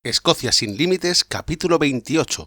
Escocia sin límites, capítulo 28.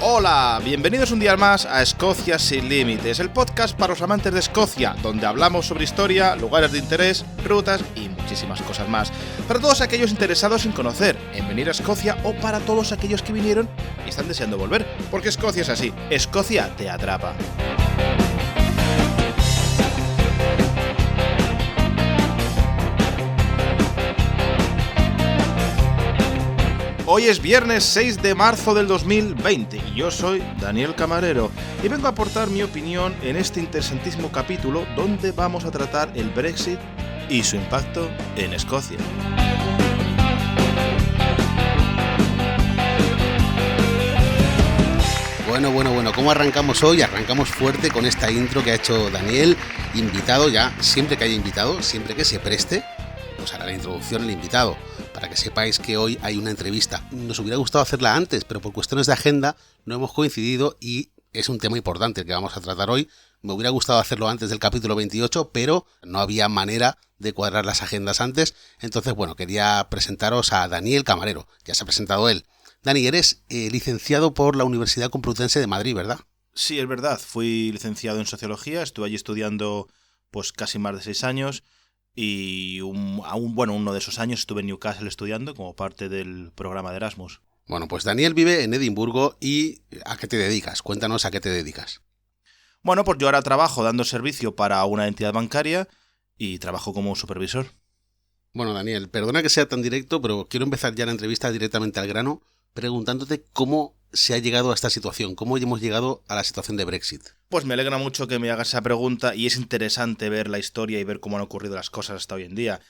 Hola, bienvenidos un día más a Escocia sin límites, el podcast para los amantes de Escocia, donde hablamos sobre historia, lugares de interés, rutas y muchísimas cosas más. Para todos aquellos interesados en conocer, en venir a Escocia, o para todos aquellos que vinieron y están deseando volver, porque Escocia es así, Escocia te atrapa. Hoy es viernes 6 de marzo del 2020 y yo soy Daniel Camarero y vengo a aportar mi opinión en este interesantísimo capítulo donde vamos a tratar el Brexit y su impacto en Escocia. Bueno, ¿cómo arrancamos hoy? Arrancamos fuerte con esta intro que ha hecho Daniel, invitado ya, siempre que haya invitado, siempre que se preste, pues hará la introducción el invitado. Para que sepáis que hoy hay una entrevista. Nos hubiera gustado hacerla antes, pero por cuestiones de agenda no hemos coincidido y es un tema importante el que vamos a tratar hoy. Me hubiera gustado hacerlo antes del capítulo 28, pero no había manera de cuadrar las agendas antes. Entonces, quería presentaros a Daniel Camarero. Ya se ha presentado él. Dani, eres licenciado por la Universidad Complutense de Madrid, ¿verdad? Sí, es verdad. Fui licenciado en Sociología, estuve allí estudiando pues casi más de 6 años. Y uno de esos años estuve en Newcastle estudiando como parte del programa de Erasmus. Bueno, pues Daniel vive en Edimburgo y ¿a qué te dedicas? Cuéntanos a qué te dedicas. Bueno, pues yo ahora trabajo dando servicio para una entidad bancaria y trabajo como supervisor. Bueno, Daniel, perdona que sea tan directo, pero quiero empezar ya la entrevista directamente al grano preguntándote cómo se ha llegado a esta situación, cómo hemos llegado a la situación de Brexit. Pues me alegra mucho que me hagas esa pregunta y es interesante ver la historia y ver cómo han ocurrido las cosas hasta hoy en día.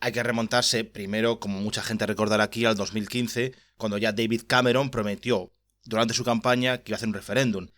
Hay que remontarse primero, como mucha gente recordará aquí, al 2015, cuando ya David Cameron prometió durante su campaña que iba a hacer un referéndum.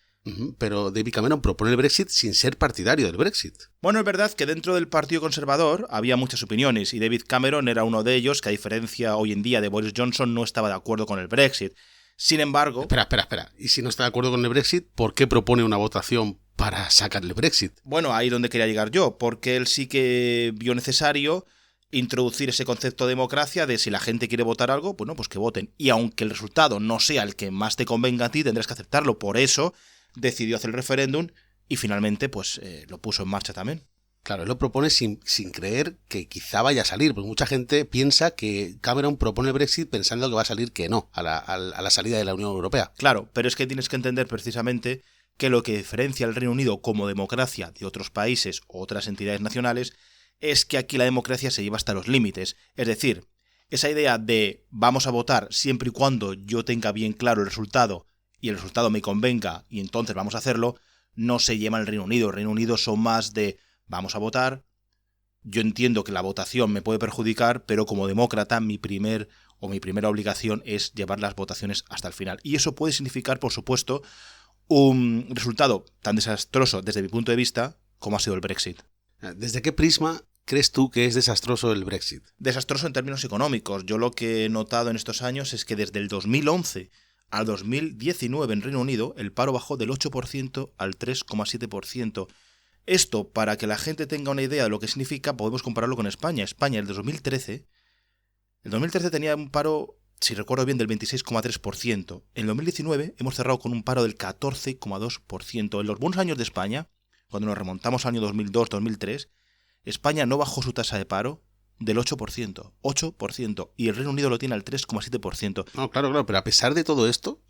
Pero David Cameron propone el Brexit sin ser partidario del Brexit. Bueno, es verdad que dentro del Partido Conservador había muchas opiniones y David Cameron era uno de ellos que, a diferencia hoy en día de Boris Johnson, no estaba de acuerdo con el Brexit. Sin embargo... Espera. ¿Y si no está de acuerdo con el Brexit, por qué propone una votación para sacar el Brexit? Bueno, ahí es donde quería llegar yo, porque él sí que vio necesario introducir ese concepto de democracia de si la gente quiere votar algo, bueno, pues que voten. Y aunque el resultado no sea el que más te convenga a ti, tendrás que aceptarlo. Por eso decidió hacer el referéndum y finalmente pues lo puso en marcha también. Claro, él lo propone sin creer que quizá vaya a salir, porque mucha gente piensa que Cameron propone el Brexit pensando que va a salir que no, a la salida de la Unión Europea. Claro, pero es que tienes que entender precisamente que lo que diferencia al Reino Unido como democracia de otros países o otras entidades nacionales es que aquí la democracia se lleva hasta los límites. Es decir, esa idea de vamos a votar siempre y cuando yo tenga bien claro el resultado y el resultado me convenga y entonces vamos a hacerlo, no se lleva en el Reino Unido. El Reino Unido son más de vamos a votar, yo entiendo que la votación me puede perjudicar, pero como demócrata mi primera obligación es llevar las votaciones hasta el final. Y eso puede significar, por supuesto, un resultado tan desastroso desde mi punto de vista como ha sido el Brexit. ¿Desde qué prisma crees tú que es desastroso el Brexit? Desastroso en términos económicos. Yo lo que he notado en estos años es que desde el 2011 al 2019 en Reino Unido el paro bajó del 8% al 3,7%. Esto, para que la gente tenga una idea de lo que significa, podemos compararlo con España. España, el 2013 tenía un paro, si recuerdo bien, del 26,3%. En el 2019 hemos cerrado con un paro del 14,2%. En los buenos años de España, cuando nos remontamos al año 2002-2003, España no bajó su tasa de paro del 8%, y el Reino Unido lo tiene al 3,7%. No, claro, pero a pesar de todo esto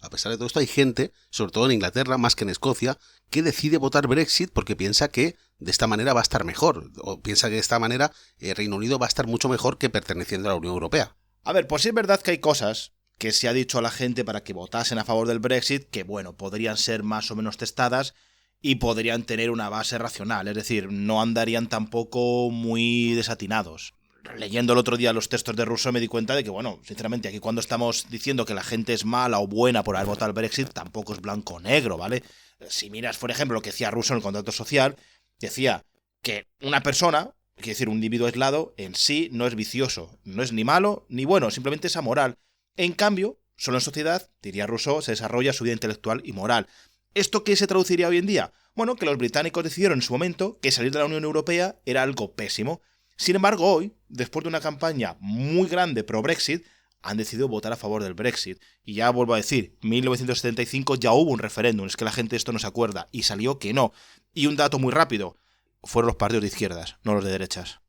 hay gente, sobre todo en Inglaterra, más que en Escocia, que decide votar Brexit porque piensa que de esta manera va a estar mejor, o piensa que de esta manera el Reino Unido va a estar mucho mejor que perteneciendo a la Unión Europea. A ver, pues sí es verdad que hay cosas que se ha dicho a la gente para que votasen a favor del Brexit que, bueno, podrían ser más o menos testadas y podrían tener una base racional, es decir, no andarían tampoco muy desatinados. Leyendo el otro día los textos de Rousseau me di cuenta de que, bueno, sinceramente, aquí cuando estamos diciendo que la gente es mala o buena por haber votado al Brexit, tampoco es blanco o negro, ¿vale? Si miras, por ejemplo, lo que decía Rousseau en el contrato social, decía que una persona Quiere decir, un individuo aislado en sí no es vicioso, no es ni malo ni bueno, simplemente es amoral. En cambio, solo en sociedad, diría Rousseau, se desarrolla su vida intelectual y moral. ¿Esto qué se traduciría hoy en día? Bueno, que los británicos decidieron en su momento que salir de la Unión Europea era algo pésimo. Sin embargo, hoy, después de una campaña muy grande pro-Brexit, han decidido votar a favor del Brexit. Y ya vuelvo a decir, 1975 ya hubo un referéndum, es que la gente esto no se acuerda, y salió que no. Y un dato muy rápido, fueron los partidos de izquierdas, no los de derechas.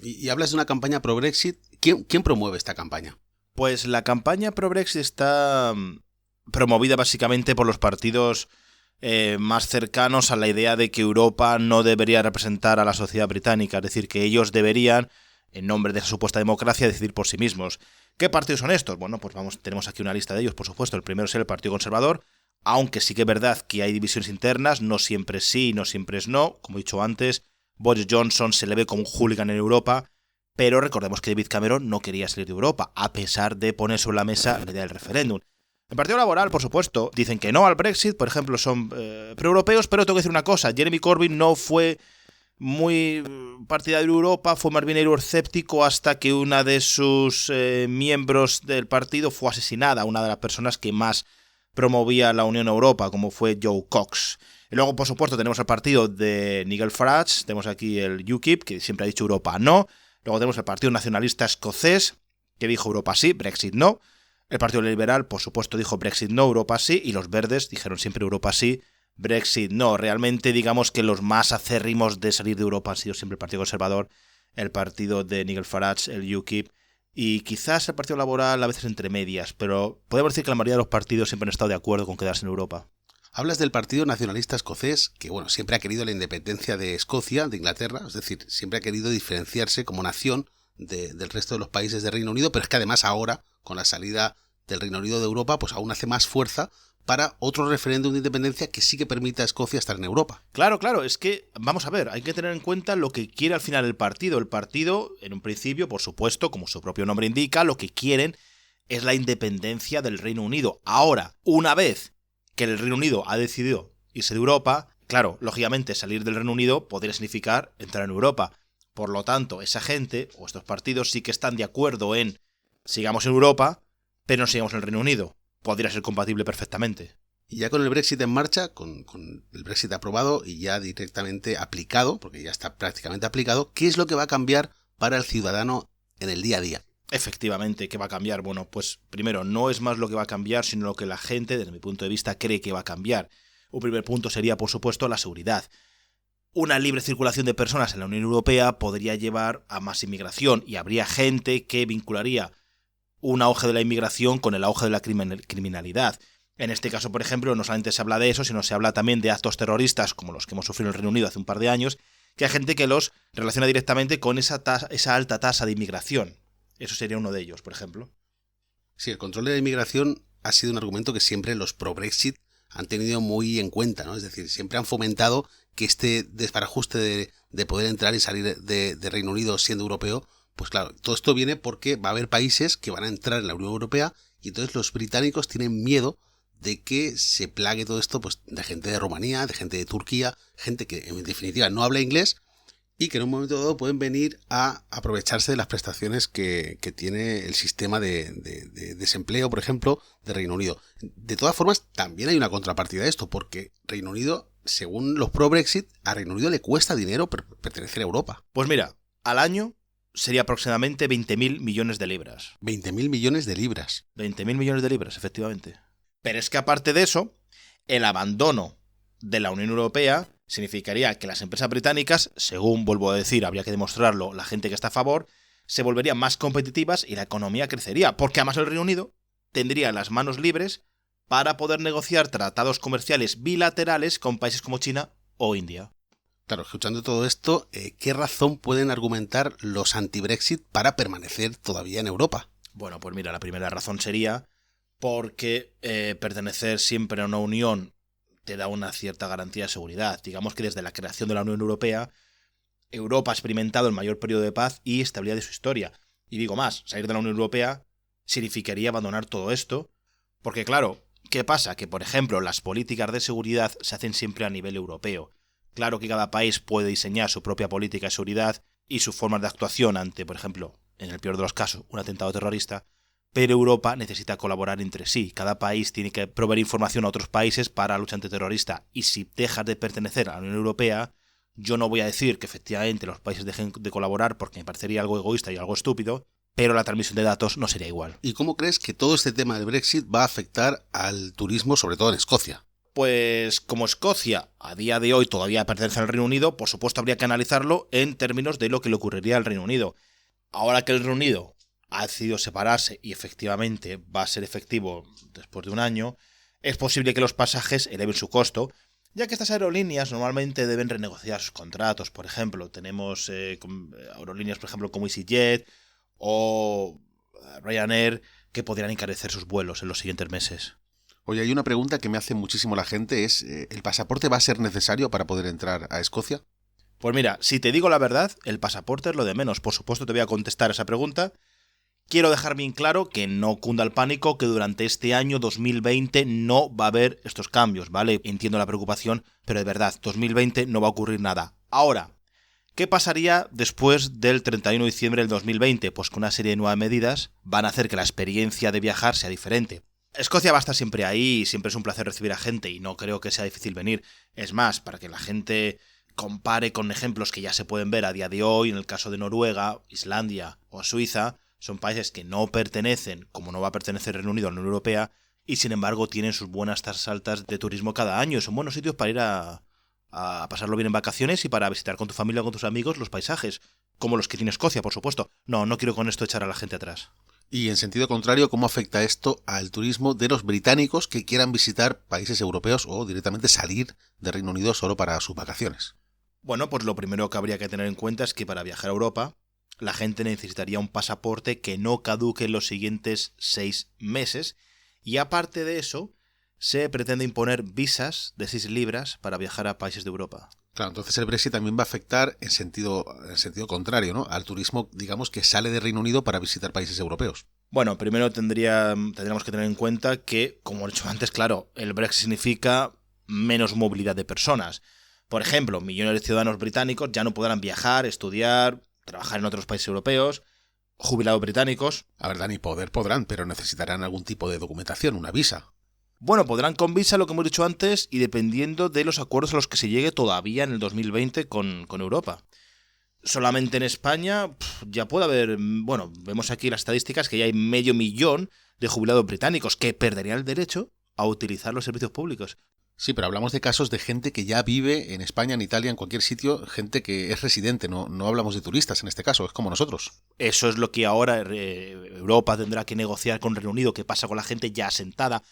Y hablas de una campaña pro-Brexit. ¿Quién promueve esta campaña? Pues la campaña pro-Brexit está promovida básicamente por los partidos más cercanos a la idea de que Europa no debería representar a la sociedad británica, es decir, que ellos deberían, en nombre de esa supuesta democracia, decidir por sí mismos. ¿Qué partidos son estos? Bueno, pues tenemos aquí una lista de ellos, por supuesto. El primero es el Partido Conservador, aunque sí que es verdad que hay divisiones internas, no siempre sí, no siempre es no. Como he dicho antes, Boris Johnson se le ve como un hooligan en Europa, pero recordemos que David Cameron no quería salir de Europa, a pesar de poner sobre la mesa la idea del referéndum. El Partido Laboral, por supuesto, dicen que no al Brexit, por ejemplo, son pro-europeos, pero tengo que decir una cosa, Jeremy Corbyn no fue muy partidario de Europa, fue más bien euroescéptico hasta que una de sus miembros del partido fue asesinada, una de las personas que más promovía la Unión Europea, como fue Joe Cox. Y luego, por supuesto, tenemos el partido de Nigel Farage, tenemos aquí el UKIP, que siempre ha dicho Europa no. Luego tenemos el Partido Nacionalista Escocés, que dijo Europa sí, Brexit no. El Partido Liberal, por supuesto, dijo Brexit no, Europa sí. Y los Verdes dijeron siempre Europa sí, Brexit no. Realmente, digamos que los más acérrimos de salir de Europa han sido siempre el Partido Conservador, el partido de Nigel Farage, el UKIP, y quizás el Partido Laboral a veces entre medias, pero podemos decir que la mayoría de los partidos siempre han estado de acuerdo con quedarse en Europa. Hablas del Partido Nacionalista Escocés, que bueno, siempre ha querido la independencia de Escocia, de Inglaterra, es decir, siempre ha querido diferenciarse como nación del resto de los países del Reino Unido, pero es que además ahora, con la salida del Reino Unido de Europa, pues aún hace más fuerza para otro referéndum de independencia que sí que permita a Escocia estar en Europa. Claro, es que, vamos a ver, hay que tener en cuenta lo que quiere al final el partido. El partido, en un principio, por supuesto, como su propio nombre indica, lo que quieren es la independencia del Reino Unido. Ahora, una vez que el Reino Unido ha decidido irse de Europa, claro, lógicamente salir del Reino Unido podría significar entrar en Europa. Por lo tanto, esa gente, o estos partidos, sí que están de acuerdo en sigamos en Europa, pero no sigamos en el Reino Unido. Podría ser compatible perfectamente. Y ya con el Brexit en marcha, con el Brexit aprobado y ya directamente aplicado, porque ya está prácticamente aplicado, ¿qué es lo que va a cambiar para el ciudadano en el día a día? Efectivamente, ¿qué va a cambiar? Bueno, pues primero, no es más lo que va a cambiar, sino lo que la gente, desde mi punto de vista, cree que va a cambiar. Un primer punto sería, por supuesto, la seguridad. Una libre circulación de personas en la Unión Europea podría llevar a más inmigración y habría gente que vincularía un auge de la inmigración con el auge de la criminalidad. En este caso, por ejemplo, no solamente se habla de eso, sino se habla también de actos terroristas como los que hemos sufrido en el Reino Unido hace un par de años, que hay gente que los relaciona directamente con esa alta tasa de inmigración. Eso sería uno de ellos, por ejemplo. Sí, el control de la inmigración ha sido un argumento que siempre los pro-Brexit han tenido muy en cuenta, ¿no? Es decir, siempre han fomentado que este desbarajuste de poder entrar y salir de Reino Unido siendo europeo, pues claro, todo esto viene porque va a haber países que van a entrar en la Unión Europea y entonces los británicos tienen miedo de que se plague todo esto pues de gente de Rumanía, de gente de Turquía, gente que en definitiva no habla inglés y que en un momento dado pueden venir a aprovecharse de las prestaciones que tiene el sistema de desempleo, por ejemplo, de Reino Unido. De todas formas, también hay una contrapartida de esto, porque Reino Unido, según los pro-Brexit, a Reino Unido le cuesta dinero pertenecer a Europa. Pues mira, al año sería aproximadamente 20.000 millones de libras. 20.000 millones de libras. 20.000 millones de libras, efectivamente. Pero es que aparte de eso, el abandono de la Unión Europea significaría que las empresas británicas, según vuelvo a decir, habría que demostrarlo la gente que está a favor, se volverían más competitivas y la economía crecería, porque además el Reino Unido tendría las manos libres para poder negociar tratados comerciales bilaterales con países como China o India. Claro, escuchando todo esto, ¿qué razón pueden argumentar los anti-Brexit para permanecer todavía en Europa? Bueno, pues mira, la primera razón sería porque pertenecer siempre a una unión te da una cierta garantía de seguridad. Digamos que desde la creación de la Unión Europea, Europa ha experimentado el mayor periodo de paz y estabilidad de su historia. Y digo más, salir de la Unión Europea significaría abandonar todo esto, porque claro, ¿qué pasa? Que por ejemplo las políticas de seguridad se hacen siempre a nivel europeo. Claro que cada país puede diseñar su propia política de seguridad y sus formas de actuación ante, por ejemplo, en el peor de los casos, un atentado terrorista, pero Europa necesita colaborar entre sí. Cada país tiene que proveer información a otros países para la lucha antiterrorista. Y si dejas de pertenecer a la Unión Europea, yo no voy a decir que efectivamente los países dejen de colaborar porque me parecería algo egoísta y algo estúpido, pero la transmisión de datos no sería igual. ¿Y cómo crees que todo este tema del Brexit va a afectar al turismo, sobre todo en Escocia? Pues como Escocia a día de hoy todavía pertenece al Reino Unido, por supuesto habría que analizarlo en términos de lo que le ocurriría al Reino Unido. Ahora que el Reino Unido ha decidido separarse y efectivamente va a ser efectivo después de un año, es posible que los pasajes eleven su costo, ya que estas aerolíneas normalmente deben renegociar sus contratos. Por ejemplo, tenemos aerolíneas, por ejemplo, como EasyJet o Ryanair, que podrían encarecer sus vuelos en los siguientes meses. Oye, hay una pregunta que me hace muchísimo la gente, es ¿el pasaporte va a ser necesario para poder entrar a Escocia? Pues mira, si te digo la verdad, el pasaporte es lo de menos. Por supuesto te voy a contestar esa pregunta. Quiero dejar bien claro que no cunda el pánico, que durante este año 2020 no va a haber estos cambios, ¿vale? Entiendo la preocupación, pero de verdad, 2020 no va a ocurrir nada. Ahora, ¿qué pasaría después del 31 de diciembre del 2020? Pues que una serie de nuevas medidas van a hacer que la experiencia de viajar sea diferente. Escocia va a estar siempre ahí, siempre es un placer recibir a gente y no creo que sea difícil venir. Es más, para que la gente compare con ejemplos que ya se pueden ver a día de hoy, en el caso de Noruega, Islandia o Suiza, son países que no pertenecen, como no va a pertenecer el Reino Unido a la Unión Europea, y sin embargo tienen sus buenas tasas altas de turismo cada año. Son buenos sitios para ir a pasarlo bien en vacaciones y para visitar con tu familia o con tus amigos los paisajes, como los que tiene Escocia, por supuesto. No quiero con esto echar a la gente atrás. Y en sentido contrario, ¿cómo afecta esto al turismo de los británicos que quieran visitar países europeos o directamente salir del Reino Unido solo para sus vacaciones? Bueno, pues lo primero que habría que tener en cuenta es que para viajar a Europa, la gente necesitaría un pasaporte que no caduque en los siguientes 6 meses. Y aparte de eso, se pretende imponer visas de 6 libras para viajar a países de Europa. Claro, entonces el Brexit también va a afectar en sentido contrario, ¿no? Al turismo, digamos, que sale del Reino Unido para visitar países europeos. Bueno, primero tendríamos que tener en cuenta que, como he dicho antes, claro, el Brexit significa menos movilidad de personas. Por ejemplo, millones de ciudadanos británicos ya no podrán viajar, estudiar, trabajar en otros países europeos, jubilados británicos. A ver, Dani, podrán, pero necesitarán algún tipo de documentación, una visa. Bueno, podrán con visa, lo que hemos dicho antes, y dependiendo de los acuerdos a los que se llegue todavía en el 2020 con Europa. Solamente en España ya puede haber, bueno, vemos aquí las estadísticas que ya hay 500.000 de jubilados británicos que perderían el derecho a utilizar los servicios públicos. Sí, pero hablamos de casos de gente que ya vive en España, en Italia, en cualquier sitio, gente que es residente, no hablamos de turistas en este caso, es como nosotros. Eso es lo que ahora Europa tendrá que negociar con Reino Unido, qué pasa con la gente ya asentada.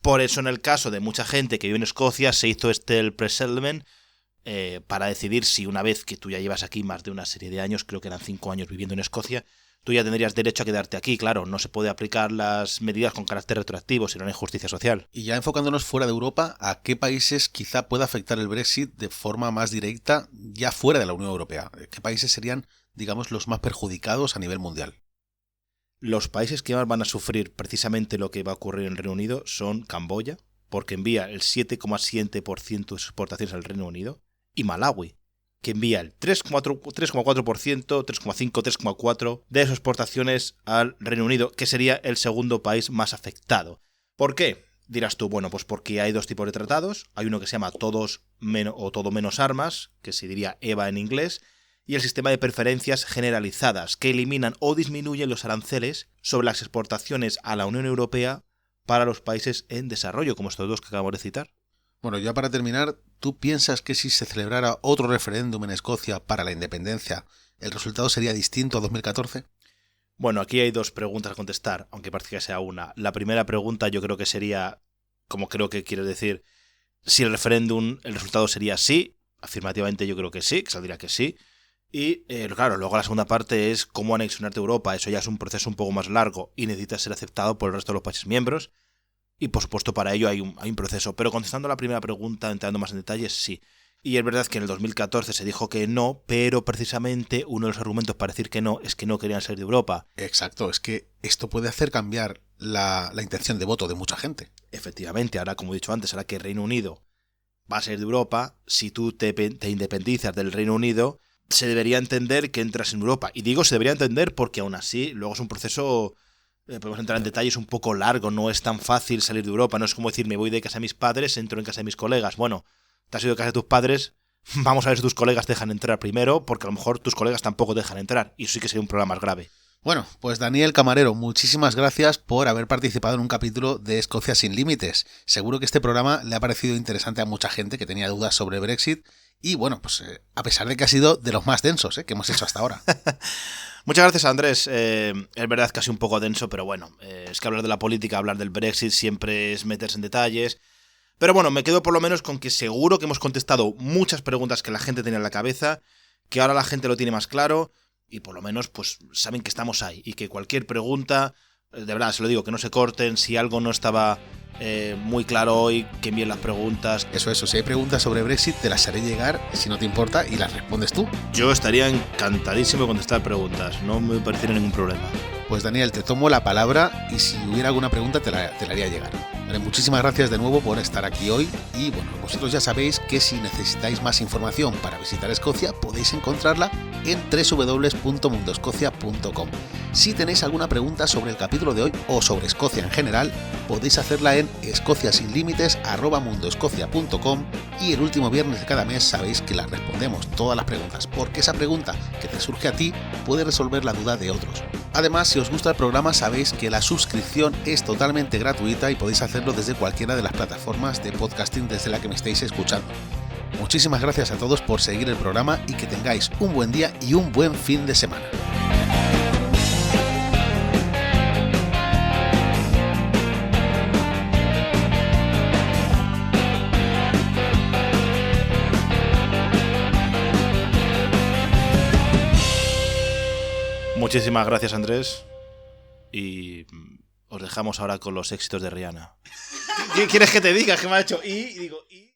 Por eso en el caso de mucha gente que vive en Escocia se hizo el pre-settlement para decidir si una vez que tú ya llevas aquí más de una serie de años, creo que eran 5 años viviendo en Escocia, tú ya tendrías derecho a quedarte aquí. Claro, no se puede aplicar las medidas con carácter retroactivo, sino una injusticia social. Y ya enfocándonos fuera de Europa, ¿a qué países quizá pueda afectar el Brexit de forma más directa ya fuera de la Unión Europea? ¿Qué países serían, digamos, los más perjudicados a nivel mundial? Los países que más van a sufrir precisamente lo que va a ocurrir en el Reino Unido son Camboya, porque envía el 7,7% de sus exportaciones al Reino Unido, y Malawi, que envía el 3,4%, 3,5%, 3,4% de sus exportaciones al Reino Unido, que sería el segundo país más afectado. ¿Por qué? Dirás tú, bueno, pues porque hay dos tipos de tratados. Hay uno que se llama Todo menos armas, que se diría EVA en inglés, y el sistema de preferencias generalizadas, que eliminan o disminuyen los aranceles sobre las exportaciones a la Unión Europea para los países en desarrollo, como estos dos que acabamos de citar. Bueno, ya para terminar, ¿tú piensas que si se celebrara otro referéndum en Escocia para la independencia, el resultado sería distinto a 2014? Bueno, aquí hay dos preguntas a contestar, aunque parece que sea una. La primera pregunta yo creo que sería, como creo que quieres decir, si el referéndum, el resultado sería sí. Afirmativamente yo creo que sí, que saldría que sí. Y claro, luego la segunda parte es cómo anexionarte a Europa. Eso ya es un proceso un poco más largo y necesita ser aceptado por el resto de los países miembros. Y por supuesto para ello hay un proceso. Pero contestando a la primera pregunta, entrando más en detalles, sí. Y es verdad que en el 2014 se dijo que no, pero precisamente uno de los argumentos para decir que no es que no querían salir de Europa. Exacto, es que esto puede hacer cambiar la intención de voto de mucha gente. Efectivamente, ahora como he dicho antes, ahora que el Reino Unido va a salir de Europa, si tú te independizas del Reino Unido, se debería entender que entras en Europa. Y digo se debería entender porque aún así luego es un proceso, podemos entrar en detalles, un poco largo, no es tan fácil salir de Europa, no es como decir me voy de casa de mis padres, entro en casa de mis colegas. Bueno, te has ido de casa de tus padres, vamos a ver si tus colegas te dejan entrar primero, porque a lo mejor tus colegas tampoco te dejan entrar, y eso sí que sería un problema más grave. Bueno, pues Daniel Camarero, muchísimas gracias por haber participado en un capítulo de Escocia sin límites. Seguro que este programa le ha parecido interesante a mucha gente que tenía dudas sobre Brexit y bueno, pues a pesar de que ha sido de los más densos que hemos hecho hasta ahora. Muchas gracias, Andrés. Es verdad que ha sido un poco denso, pero bueno, es que hablar de la política, hablar del Brexit siempre es meterse en detalles. Pero bueno, me quedo por lo menos con que seguro que hemos contestado muchas preguntas que la gente tenía en la cabeza, que ahora la gente lo tiene más claro. Y por lo menos pues saben que estamos ahí y que cualquier pregunta, de verdad, se lo digo, que no se corten, si algo no estaba muy claro hoy, que envíen las preguntas. Eso, si hay preguntas sobre Brexit te las haré llegar, si no te importa, y las respondes tú. Yo estaría encantadísimo de contestar preguntas, no me pareciera ningún problema. Pues Daniel, te tomo la palabra y si hubiera alguna pregunta te la haría llegar. Vale, muchísimas gracias de nuevo por estar aquí hoy y bueno, vosotros ya sabéis que si necesitáis más información para visitar Escocia podéis encontrarla en www.mundoescocia.com. Si tenéis alguna pregunta sobre el capítulo de hoy o sobre Escocia en general, podéis hacerla en escociasinlimites@mundoescocia.com y el último viernes de cada mes sabéis que las respondemos todas las preguntas, porque esa pregunta que te surge a ti puede resolver la duda de otros. Además, si os gusta el programa sabéis que la suscripción es totalmente gratuita y podéis hacerlo desde cualquiera de las plataformas de podcasting desde la que me estéis escuchando. Muchísimas gracias a todos por seguir el programa y que tengáis un buen día y un buen fin de semana. Muchísimas gracias, Andrés. Y os dejamos ahora con los éxitos de Rihanna. ¿Qué quieres que te diga? Que me ha hecho y digo y.